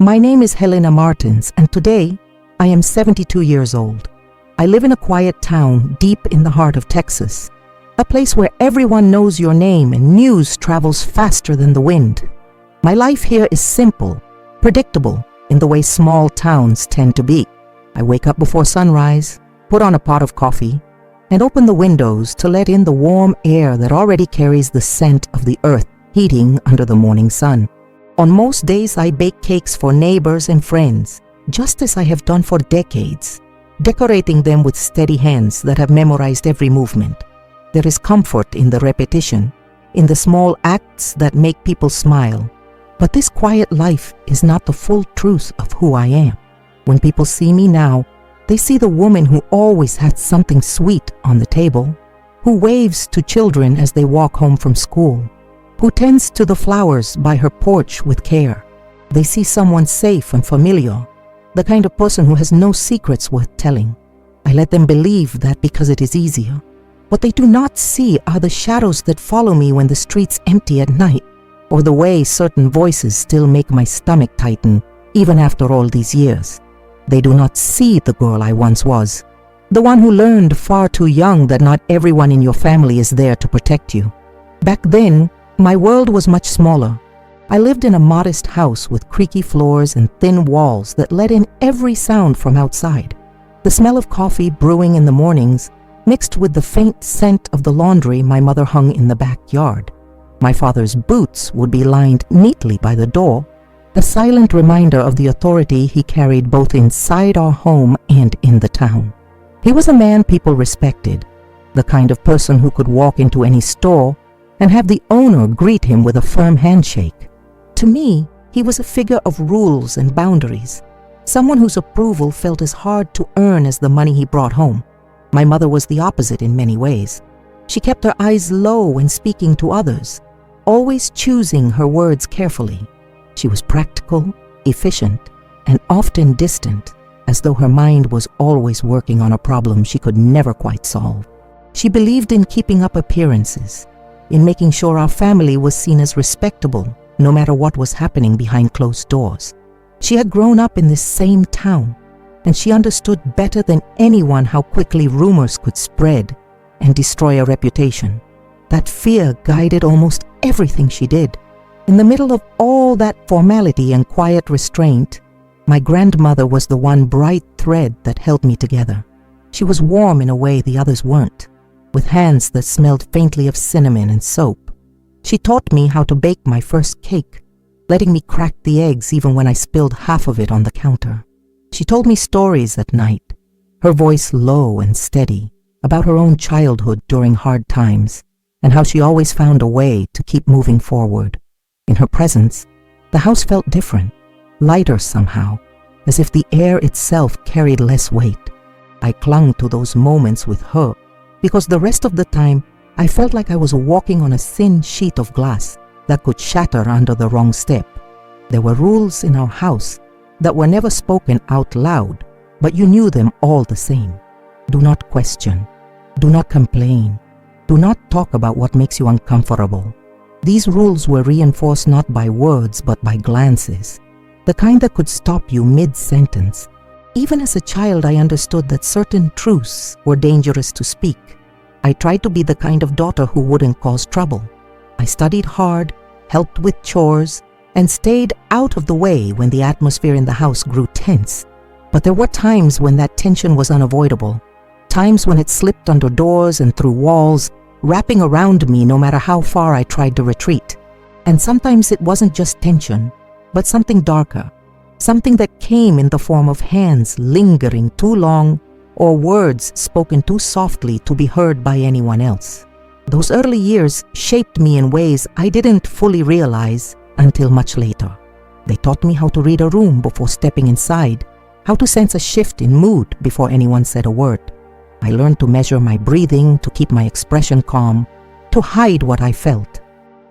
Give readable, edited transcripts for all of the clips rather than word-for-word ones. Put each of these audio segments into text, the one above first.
My name is Helena Martins, and today I am 72 years old. I live in a quiet town deep in the heart of Texas, a place where everyone knows your name and news travels faster than the wind. My life here is simple, predictable in the way small towns tend to be. I wake up before sunrise, put on a pot of coffee, and open the windows to let in the warm air that already carries the scent of the earth heating under the morning sun. On most days, I bake cakes for neighbors and friends, just as I have done for decades, decorating them with steady hands that have memorized every movement. There is comfort in the repetition, in the small acts that make people smile. But this quiet life is not the full truth of who I am. When people see me now, they see the woman who always has something sweet on the table, who waves to children as they walk home from school, who tends to the flowers by her porch with care. They see someone safe and familiar, the kind of person who has no secrets worth telling. I let them believe that because it is easier. What they do not see are the shadows that follow me when the streets empty at night, or the way certain voices still make my stomach tighten even after all these years. They do not see the girl I once was, the one who learned far too young that not everyone in your family is there to protect you. Back then, my world was much smaller. I lived in a modest house with creaky floors and thin walls that let in every sound from outside. The smell of coffee brewing in the mornings mixed with the faint scent of the laundry my mother hung in the backyard. My father's boots would be lined neatly by the door, a silent reminder of the authority he carried both inside our home and in the town. He was a man people respected, the kind of person who could walk into any store and have the owner greet him with a firm handshake. To me, he was a figure of rules and boundaries, someone whose approval felt as hard to earn as the money he brought home. My mother was the opposite in many ways. She kept her eyes low when speaking to others, always choosing her words carefully. She was practical, efficient, and often distant, as though her mind was always working on a problem she could never quite solve. She believed in keeping up appearances, in making sure our family was seen as respectable, no matter what was happening behind closed doors. She had grown up in this same town, and she understood better than anyone how quickly rumors could spread and destroy a reputation. That fear guided almost everything she did. In the middle of all that formality and quiet restraint, my grandmother was the one bright thread that held me together. She was warm in a way the others weren't, with hands that smelled faintly of cinnamon and soap. She taught me how to bake my first cake, letting me crack the eggs even when I spilled half of it on the counter. She told me stories at night, her voice low and steady, about her own childhood during hard times, and how she always found a way to keep moving forward. In her presence, the house felt different, lighter somehow, as if the air itself carried less weight. I clung to those moments with her because the rest of the time I felt like I was walking on a thin sheet of glass that could shatter under the wrong step. There were rules in our house that were never spoken out loud, but you knew them all the same. Do not question. Do not complain. Do not talk about what makes you uncomfortable. These rules were reinforced not by words but by glances, the kind that could stop you mid-sentence. Even as a child, I understood that certain truths were dangerous to speak. I tried to be the kind of daughter who wouldn't cause trouble. I studied hard, helped with chores, and stayed out of the way when the atmosphere in the house grew tense. But there were times when that tension was unavoidable, times when it slipped under doors and through walls, wrapping around me no matter how far I tried to retreat. And sometimes it wasn't just tension, but something darker, something that came in the form of hands lingering too long or words spoken too softly to be heard by anyone else. Those early years shaped me in ways I didn't fully realize until much later. They taught me how to read a room before stepping inside, how to sense a shift in mood before anyone said a word. I learned to measure my breathing, to keep my expression calm, to hide what I felt.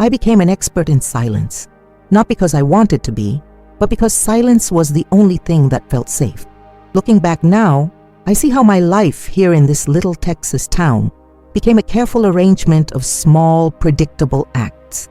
I became an expert in silence, not because I wanted to be, but because silence was the only thing that felt safe. Looking back now, I see how my life here in this little Texas town became a careful arrangement of small, predictable acts.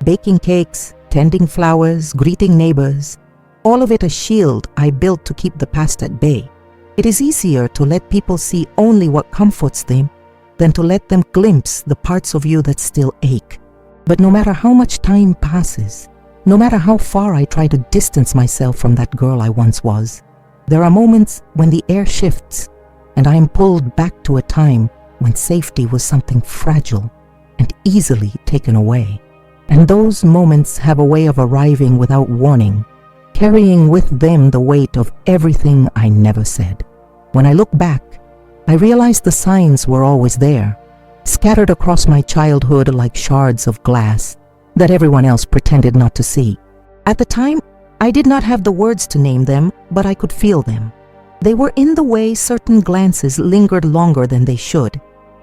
Baking cakes, tending flowers, greeting neighbors, all of it a shield I built to keep the past at bay. It is easier to let people see only what comforts them than to let them glimpse the parts of you that still ache. But no matter how much time passes, no matter how far I try to distance myself from that girl I once was, there are moments when the air shifts and I am pulled back to a time when safety was something fragile and easily taken away. And those moments have a way of arriving without warning, carrying with them the weight of everything I never said. When I look back, I realize the signs were always there, scattered across my childhood like shards of glass that everyone else pretended not to see. At the time, I did not have the words to name them, but I could feel them. They were in the way certain glances lingered longer than they should,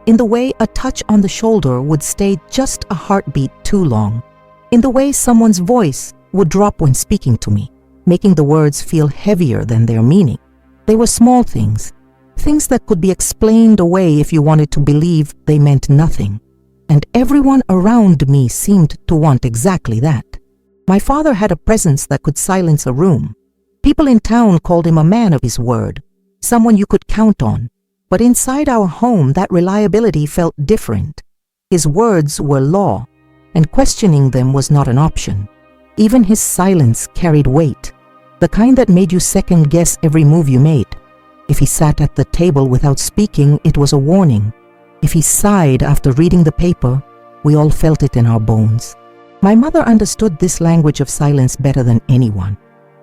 in the way a touch on the shoulder would stay just a heartbeat too long, in the way someone's voice would drop when speaking to me, making the words feel heavier than their meaning. They were small things, things that could be explained away if you wanted to believe they meant nothing. And everyone around me seemed to want exactly that. My father had a presence that could silence a room. People in town called him a man of his word, someone you could count on. But inside our home, that reliability felt different. His words were law, and questioning them was not an option. Even his silence carried weight, the kind that made you second-guess every move you made. If he sat at the table without speaking, it was a warning. If he sighed after reading the paper, we all felt it in our bones. My mother understood this language of silence better than anyone.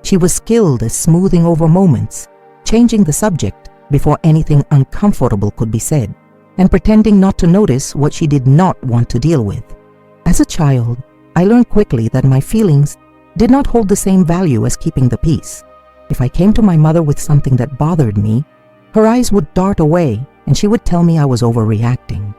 She was skilled at smoothing over moments, changing the subject before anything uncomfortable could be said, and pretending not to notice what she did not want to deal with. As a child, I learned quickly that my feelings did not hold the same value as keeping the peace. If I came to my mother with something that bothered me, her eyes would dart away and she would tell me I was overreacting.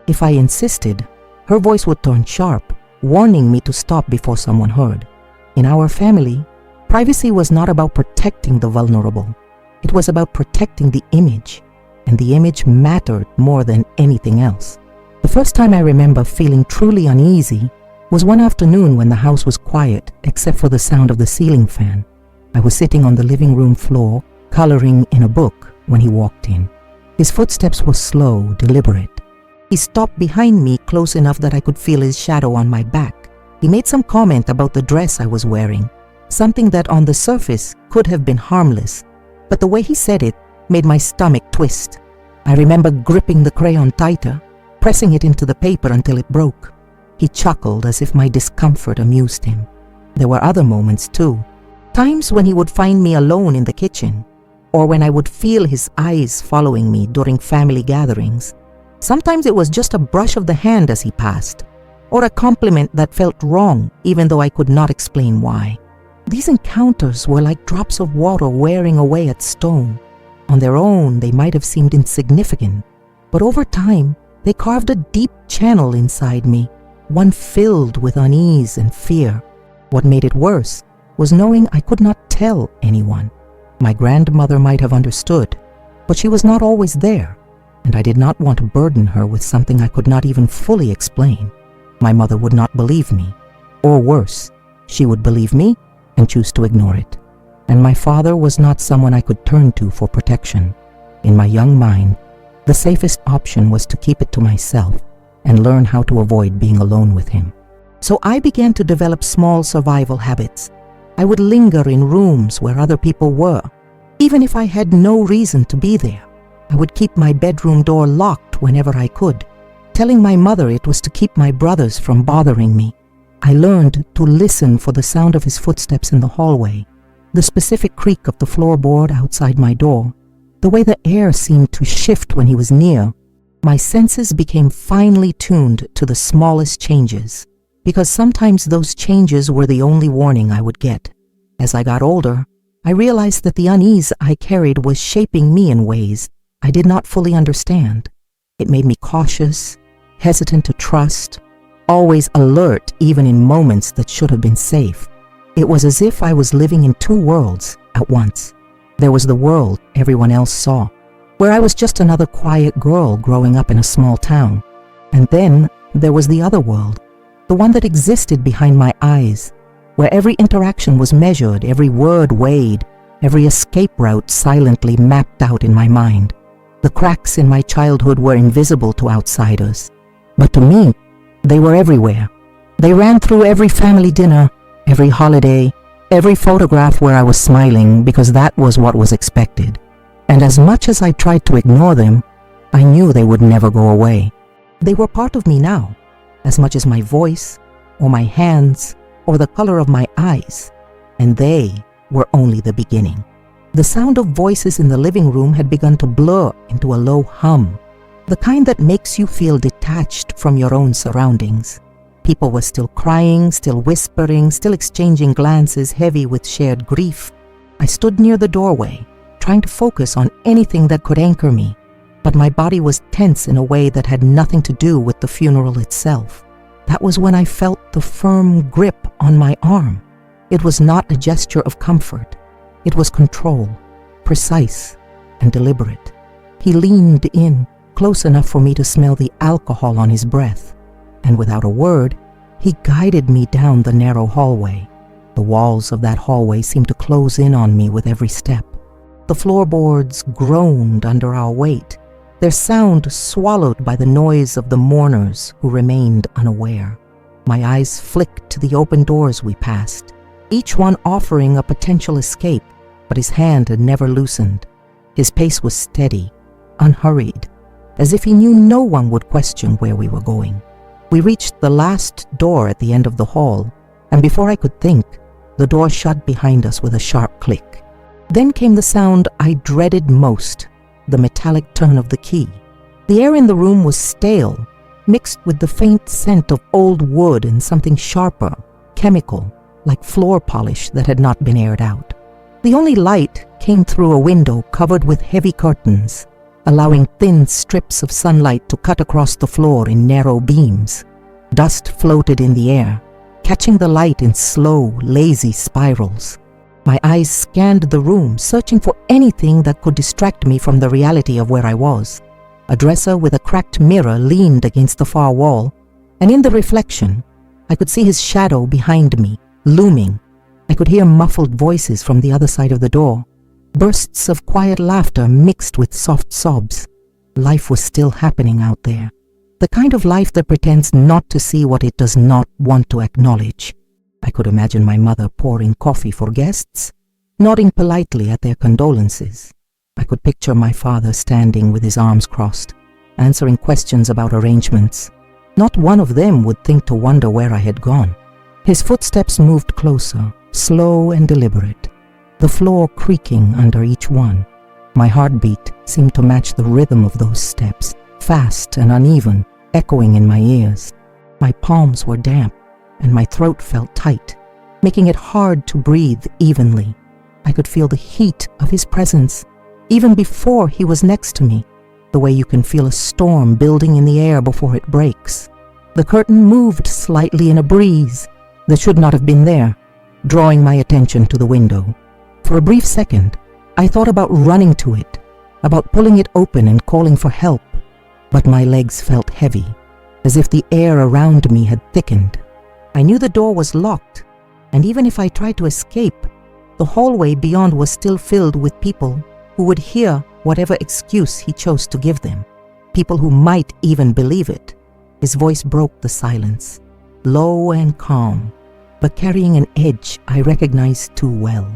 If I insisted, her voice would turn sharp, warning me to stop before someone heard. In our family, privacy was not about protecting the vulnerable. It was about protecting the image, and the image mattered more than anything else. The first time I remember feeling truly uneasy was one afternoon when the house was quiet except for the sound of the ceiling fan. I was sitting on the living room floor, coloring in a book, when he walked in. His footsteps were slow, deliberate. He stopped behind me close enough that I could feel his shadow on my back. He made some comment about the dress I was wearing, something that on the surface could have been harmless, but the way he said it made my stomach twist. I remember gripping the crayon tighter, pressing it into the paper until it broke. He chuckled as if my discomfort amused him. There were other moments too, times when he would find me alone in the kitchen, or when I would feel his eyes following me during family gatherings. Sometimes it was just a brush of the hand as he passed, or a compliment that felt wrong even though I could not explain why. These encounters were like drops of water wearing away at stone. On their own, they might have seemed insignificant, but over time, they carved a deep channel inside me, one filled with unease and fear. What made it worse was knowing I could not tell anyone. My grandmother might have understood, but she was not always there, and I did not want to burden her with something I could not even fully explain. My mother would not believe me, or worse, she would believe me and choose to ignore it. And my father was not someone I could turn to for protection. In my young mind, the safest option was to keep it to myself and learn how to avoid being alone with him. So I began to develop small survival habits. I would linger in rooms where other people were, even if I had no reason to be there. I would keep my bedroom door locked whenever I could, telling my mother it was to keep my brothers from bothering me. I learned to listen for the sound of his footsteps in the hallway, the specific creak of the floorboard outside my door, the way the air seemed to shift when he was near. My senses became finely tuned to the smallest changes, because sometimes those changes were the only warning I would get. As I got older, I realized that the unease I carried was shaping me in ways I did not fully understand. It made me cautious, hesitant to trust, always alert even in moments that should have been safe. It was as if I was living in two worlds at once. There was the world everyone else saw, where I was just another quiet girl growing up in a small town. And then there was the other world, the one that existed behind my eyes, where every interaction was measured, every word weighed, every escape route silently mapped out in my mind. The cracks in my childhood were invisible to outsiders, but to me, they were everywhere. They ran through every family dinner, every holiday, every photograph where I was smiling because that was what was expected. And as much as I tried to ignore them, I knew they would never go away. They were part of me now, as much as my voice, or my hands, or the color of my eyes, and they were only the beginning. The sound of voices in the living room had begun to blur into a low hum, the kind that makes you feel detached from your own surroundings. People were still crying, still whispering, still exchanging glances heavy with shared grief. I stood near the doorway, trying to focus on anything that could anchor me, but my body was tense in a way that had nothing to do with the funeral itself. That was when I felt the firm grip on my arm. It was not a gesture of comfort. It was control, precise and deliberate. He leaned in, close enough for me to smell the alcohol on his breath, and without a word, he guided me down the narrow hallway. The walls of that hallway seemed to close in on me with every step. The floorboards groaned under our weight, their sound swallowed by the noise of the mourners who remained unaware. My eyes flicked to the open doors we passed, each one offering a potential escape, but his hand had never loosened. His pace was steady, unhurried, as if he knew no one would question where we were going. We reached the last door at the end of the hall, and before I could think, the door shut behind us with a sharp click. Then came the sound I dreaded most, the metallic turn of the key. The air in the room was stale, mixed with the faint scent of old wood and something sharper, chemical, like floor polish that had not been aired out. The only light came through a window covered with heavy curtains, allowing thin strips of sunlight to cut across the floor in narrow beams. Dust floated in the air, catching the light in slow, lazy spirals. My eyes scanned the room, searching for anything that could distract me from the reality of where I was. A dresser with a cracked mirror leaned against the far wall, and in the reflection, I could see his shadow behind me, looming. I could hear muffled voices from the other side of the door, bursts of quiet laughter mixed with soft sobs. Life was still happening out there, the kind of life that pretends not to see what it does not want to acknowledge. I could imagine my mother pouring coffee for guests, nodding politely at their condolences. I could picture my father standing with his arms crossed, answering questions about arrangements. Not one of them would think to wonder where I had gone. His footsteps moved closer, slow and deliberate, the floor creaking under each one. My heartbeat seemed to match the rhythm of those steps, fast and uneven, echoing in my ears. My palms were damp, and my throat felt tight, making it hard to breathe evenly. I could feel the heat of his presence, even before he was next to me, the way you can feel a storm building in the air before it breaks. The curtain moved slightly in a breeze that should not have been there, drawing my attention to the window. For a brief second, I thought about running to it, about pulling it open and calling for help, but my legs felt heavy, as if the air around me had thickened. I knew the door was locked, and even if I tried to escape, the hallway beyond was still filled with people who would hear whatever excuse he chose to give them, people who might even believe it. His voice broke the silence, low and calm, but carrying an edge I recognized too well.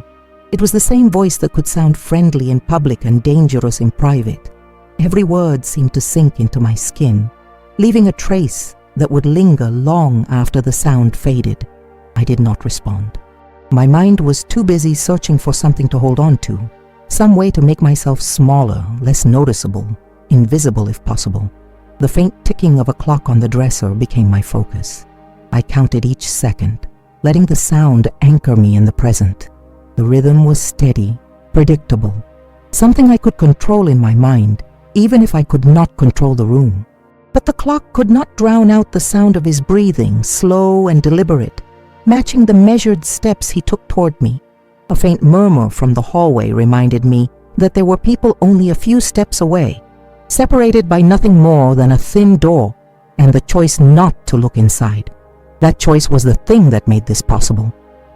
It was the same voice that could sound friendly in public and dangerous in private. Every word seemed to sink into my skin, leaving a trace that would linger long after the sound faded. I did not respond. My mind was too busy searching for something to hold on to, some way to make myself smaller, less noticeable, invisible if possible. The faint ticking of a clock on the dresser became my focus. I counted each second, letting the sound anchor me in the present. The rhythm was steady, predictable, something I could control in my mind, even if I could not control the room. But the clock could not drown out the sound of his breathing, slow and deliberate, matching the measured steps he took toward me. A faint murmur from the hallway reminded me that there were people only a few steps away, separated by nothing more than a thin door and the choice not to look inside. That choice was the thing that made this possible.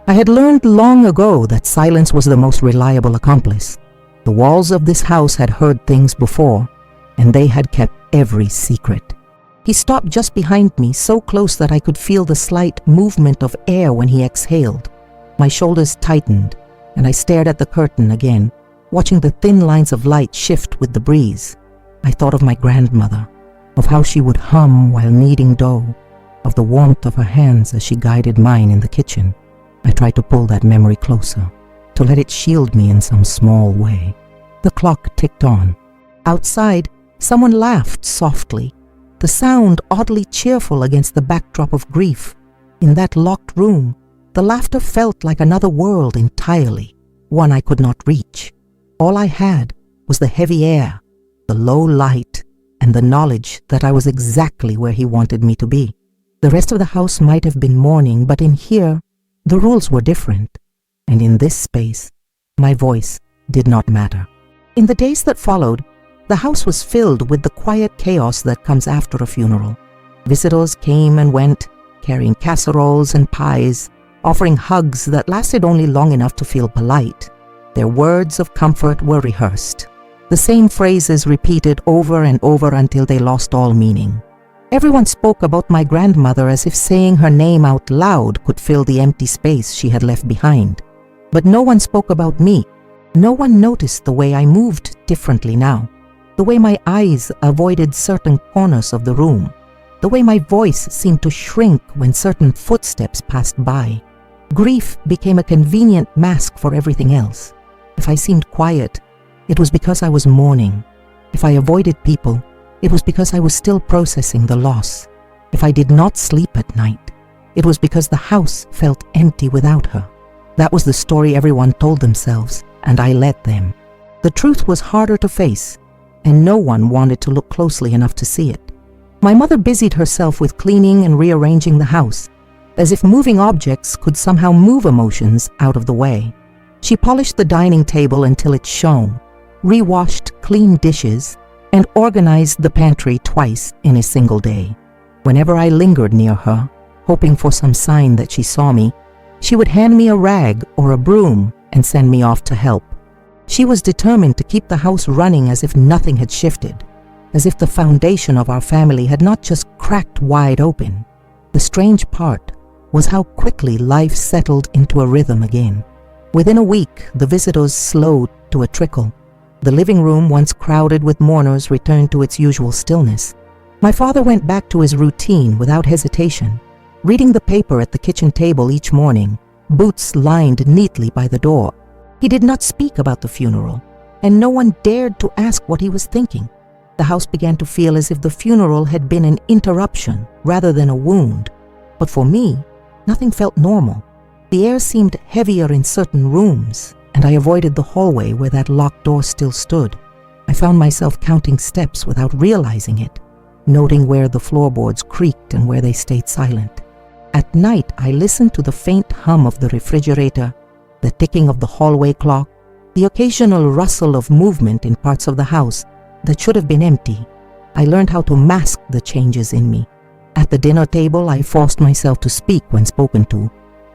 I had learned long ago that silence was the most reliable accomplice. The walls of this house had heard things before, and they had kept every secret. He stopped just behind me, so close that I could feel the slight movement of air when he exhaled. My shoulders tightened, and I stared at the curtain again, watching the thin lines of light shift with the breeze. I thought of my grandmother, of how she would hum while kneading dough, of the warmth of her hands as she guided mine in the kitchen. I tried to pull that memory closer, to let it shield me in some small way. The clock ticked on. Outside, someone laughed softly, the sound oddly cheerful against the backdrop of grief. In that locked room, the laughter felt like another world entirely, one I could not reach. All I had was the heavy air, the low light, and the knowledge that I was exactly where he wanted me to be. The rest of the house might have been mourning, but in here, the rules were different, and in this space, my voice did not matter. In the days that followed, the house was filled with the quiet chaos that comes after a funeral. Visitors came and went, carrying casseroles and pies, offering hugs that lasted only long enough to feel polite. Their words of comfort were rehearsed, the same phrases repeated over and over until they lost all meaning. Everyone spoke about my grandmother as if saying her name out loud could fill the empty space she had left behind. But no one spoke about me. No one noticed the way I moved differently now, the way my eyes avoided certain corners of the room, the way my voice seemed to shrink when certain footsteps passed by. Grief became a convenient mask for everything else. If I seemed quiet, it was because I was mourning. If I avoided people, it was because I was still processing the loss. If I did not sleep at night, it was because the house felt empty without her. That was the story everyone told themselves, and I let them. The truth was harder to face, and no one wanted to look closely enough to see it. My mother busied herself with cleaning and rearranging the house, as if moving objects could somehow move emotions out of the way. She polished the dining table until it shone, rewashed clean dishes, and organized the pantry twice in a single day. Whenever I lingered near her, hoping for some sign that she saw me, she would hand me a rag or a broom and send me off to help. She was determined to keep the house running as if nothing had shifted, as if the foundation of our family had not just cracked wide open. The strange part was how quickly life settled into a rhythm again. Within a week, the visitors slowed to a trickle. The living room, once crowded with mourners, returned to its usual stillness. My father went back to his routine without hesitation, reading the paper at the kitchen table each morning, boots lined neatly by the door. He did not speak about the funeral, and no one dared to ask what he was thinking. The house began to feel as if the funeral had been an interruption rather than a wound. But for me, nothing felt normal. The air seemed heavier in certain rooms, and I avoided the hallway where that locked door still stood. I found myself counting steps without realizing it, noting where the floorboards creaked and where they stayed silent. At night, I listened to the faint hum of the refrigerator, the ticking of the hallway clock, the occasional rustle of movement in parts of the house that should have been empty. I learned how to mask the changes in me. At the dinner table, I forced myself to speak when spoken to,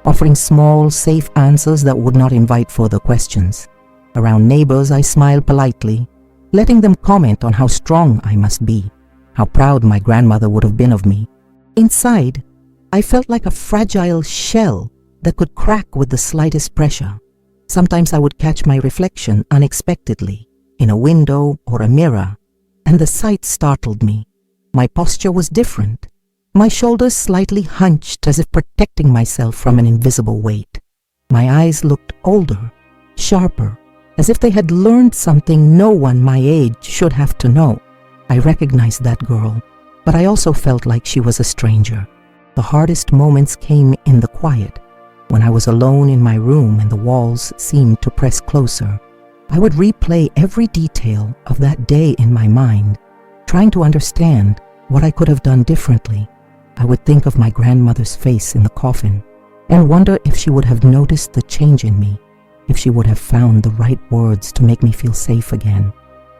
offering small, safe answers that would not invite further questions. Around neighbors, I smiled politely, letting them comment on how strong I must be, how proud my grandmother would have been of me. Inside, I felt like a fragile shell that could crack with the slightest pressure. Sometimes I would catch my reflection unexpectedly, in a window or a mirror, and the sight startled me. My posture was different. My shoulders slightly hunched as if protecting myself from an invisible weight. My eyes looked older, sharper, as if they had learned something no one my age should have to know. I recognized that girl, but I also felt like she was a stranger. The hardest moments came in the quiet, when I was alone in my room and the walls seemed to press closer. I would replay every detail of that day in my mind, trying to understand what I could have done differently. I would think of my grandmother's face in the coffin and wonder if she would have noticed the change in me, if she would have found the right words to make me feel safe again.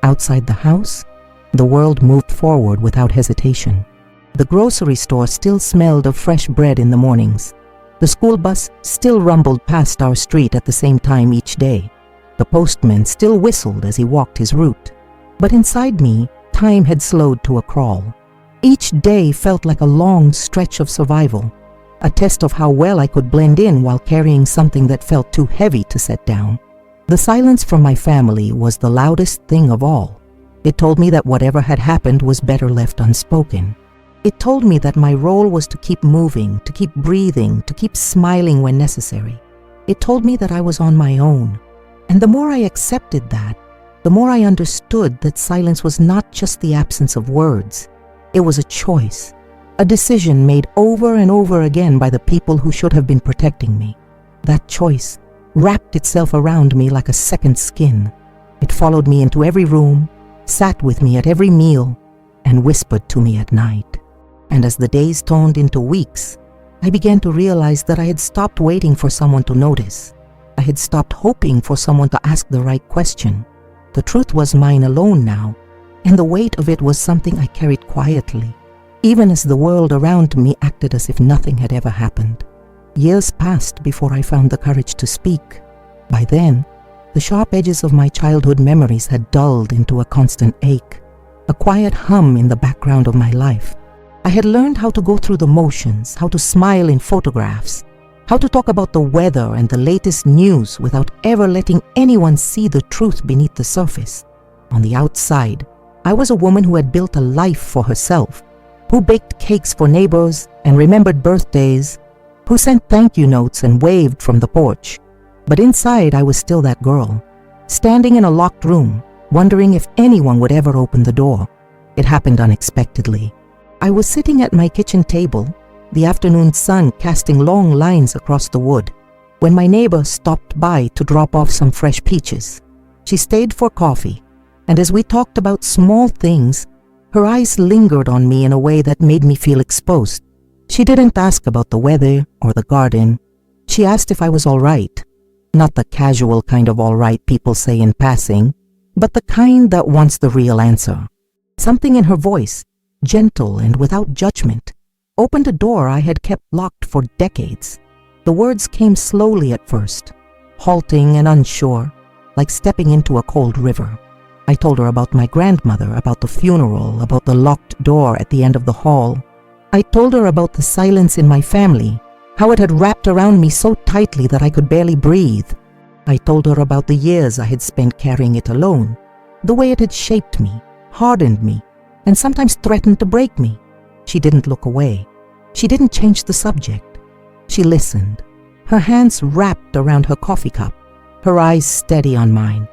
Outside the house, the world moved forward without hesitation. The grocery store still smelled of fresh bread in the mornings. The school bus still rumbled past our street at the same time each day. The postman still whistled as he walked his route. But inside me, time had slowed to a crawl. Each day felt like a long stretch of survival, a test of how well I could blend in while carrying something that felt too heavy to set down. The silence from my family was the loudest thing of all. It told me that whatever had happened was better left unspoken. It told me that my role was to keep moving, to keep breathing, to keep smiling when necessary. It told me that I was on my own. And the more I accepted that, the more I understood that silence was not just the absence of words. It was a choice, a decision made over and over again by the people who should have been protecting me. That choice wrapped itself around me like a second skin. It followed me into every room, sat with me at every meal, and whispered to me at night. And as the days turned into weeks, I began to realize that I had stopped waiting for someone to notice. I had stopped hoping for someone to ask the right question. The truth was mine alone now, and the weight of it was something I carried quietly, even as the world around me acted as if nothing had ever happened. Years passed before I found the courage to speak. By then, the sharp edges of my childhood memories had dulled into a constant ache, a quiet hum in the background of my life. I had learned how to go through the motions, how to smile in photographs, how to talk about the weather and the latest news without ever letting anyone see the truth beneath the surface. On the outside, I was a woman who had built a life for herself, who baked cakes for neighbors and remembered birthdays, who sent thank you notes and waved from the porch. But inside, I was still that girl, standing in a locked room, wondering if anyone would ever open the door. It happened unexpectedly. I was sitting at my kitchen table, the afternoon sun casting long lines across the wood, when my neighbor stopped by to drop off some fresh peaches. She stayed for coffee, and as we talked about small things, her eyes lingered on me in a way that made me feel exposed. She didn't ask about the weather or the garden. She asked if I was all right. Not the casual kind of all right people say in passing, but the kind that wants the real answer. Something in her voice, gentle and without judgment, opened a door I had kept locked for decades. The words came slowly at first, halting and unsure, like stepping into a cold river. I told her about my grandmother, about the funeral, about the locked door at the end of the hall. I told her about the silence in my family, how it had wrapped around me so tightly that I could barely breathe. I told her about the years I had spent carrying it alone, the way it had shaped me, hardened me, and sometimes threatened to break me. She didn't look away. She didn't change the subject. She listened, her hands wrapped around her coffee cup, her eyes steady on mine.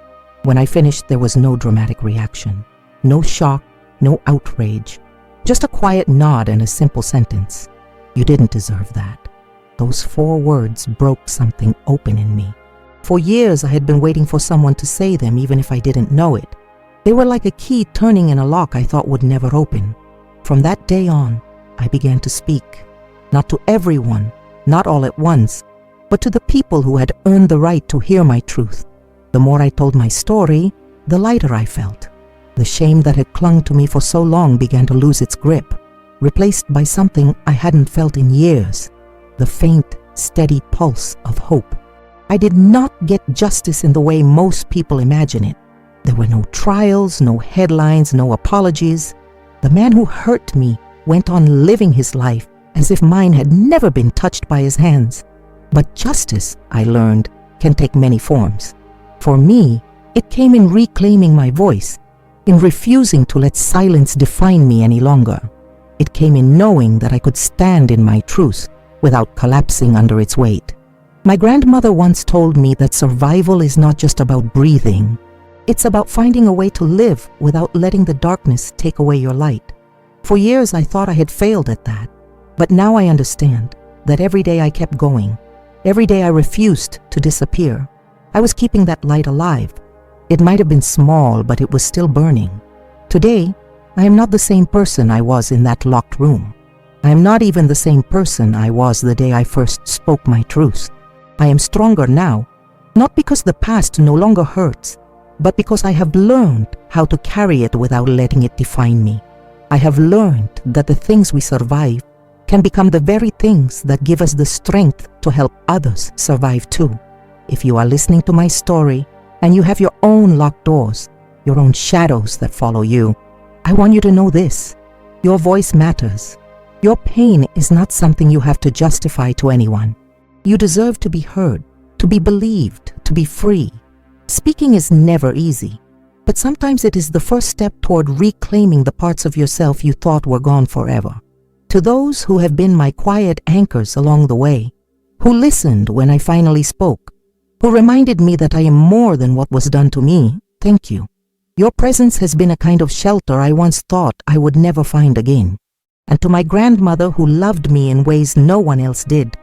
When I finished, there was no dramatic reaction, no shock, no outrage, just a quiet nod and a simple sentence. "You didn't deserve that." Those 4 words broke something open in me. For years, I had been waiting for someone to say them, even if I didn't know it. They were like a key turning in a lock I thought would never open. From that day on, I began to speak, not to everyone, not all at once, but to the people who had earned the right to hear my truth. The more I told my story, the lighter I felt. The shame that had clung to me for so long began to lose its grip, replaced by something I hadn't felt in years, the faint, steady pulse of hope. I did not get justice in the way most people imagine it. There were no trials, no headlines, no apologies. The man who hurt me went on living his life as if mine had never been touched by his hands. But justice, I learned, can take many forms. For me, it came in reclaiming my voice, in refusing to let silence define me any longer. It came in knowing that I could stand in my truth without collapsing under its weight. My grandmother once told me that survival is not just about breathing. It's about finding a way to live without letting the darkness take away your light. For years, I thought I had failed at that. But now I understand that every day I kept going. Every day I refused to disappear. I was keeping that light alive. It might have been small, but it was still burning. Today, I am not the same person I was in that locked room. I am not even the same person I was the day I first spoke my truth. I am stronger now, not because the past no longer hurts, but because I have learned how to carry it without letting it define me. I have learned that the things we survive can become the very things that give us the strength to help others survive too. If you are listening to my story and you have your own locked doors, your own shadows that follow you, I want you to know this: your voice matters. Your pain is not something you have to justify to anyone. You deserve to be heard, to be believed, to be free. Speaking is never easy, but sometimes it is the first step toward reclaiming the parts of yourself you thought were gone forever. To those who have been my quiet anchors along the way, who listened when I finally spoke, who reminded me that I am more than what was done to me, thank you. Your presence has been a kind of shelter I once thought I would never find again. And to my grandmother who loved me in ways no one else did,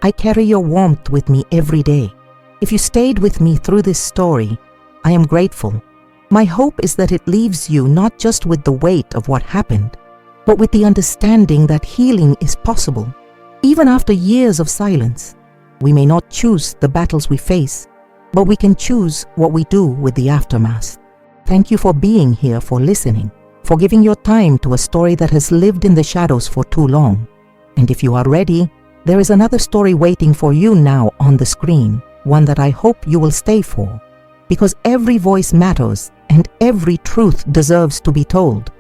I carry your warmth with me every day. If you stayed with me through this story, I am grateful. My hope is that it leaves you not just with the weight of what happened, but with the understanding that healing is possible, even after years of silence. We may not choose the battles we face, but we can choose what we do with the aftermath. Thank you for being here, for listening, for giving your time to a story that has lived in the shadows for too long. And if you are ready, there is another story waiting for you now on the screen, one that I hope you will stay for, because every voice matters and every truth deserves to be told.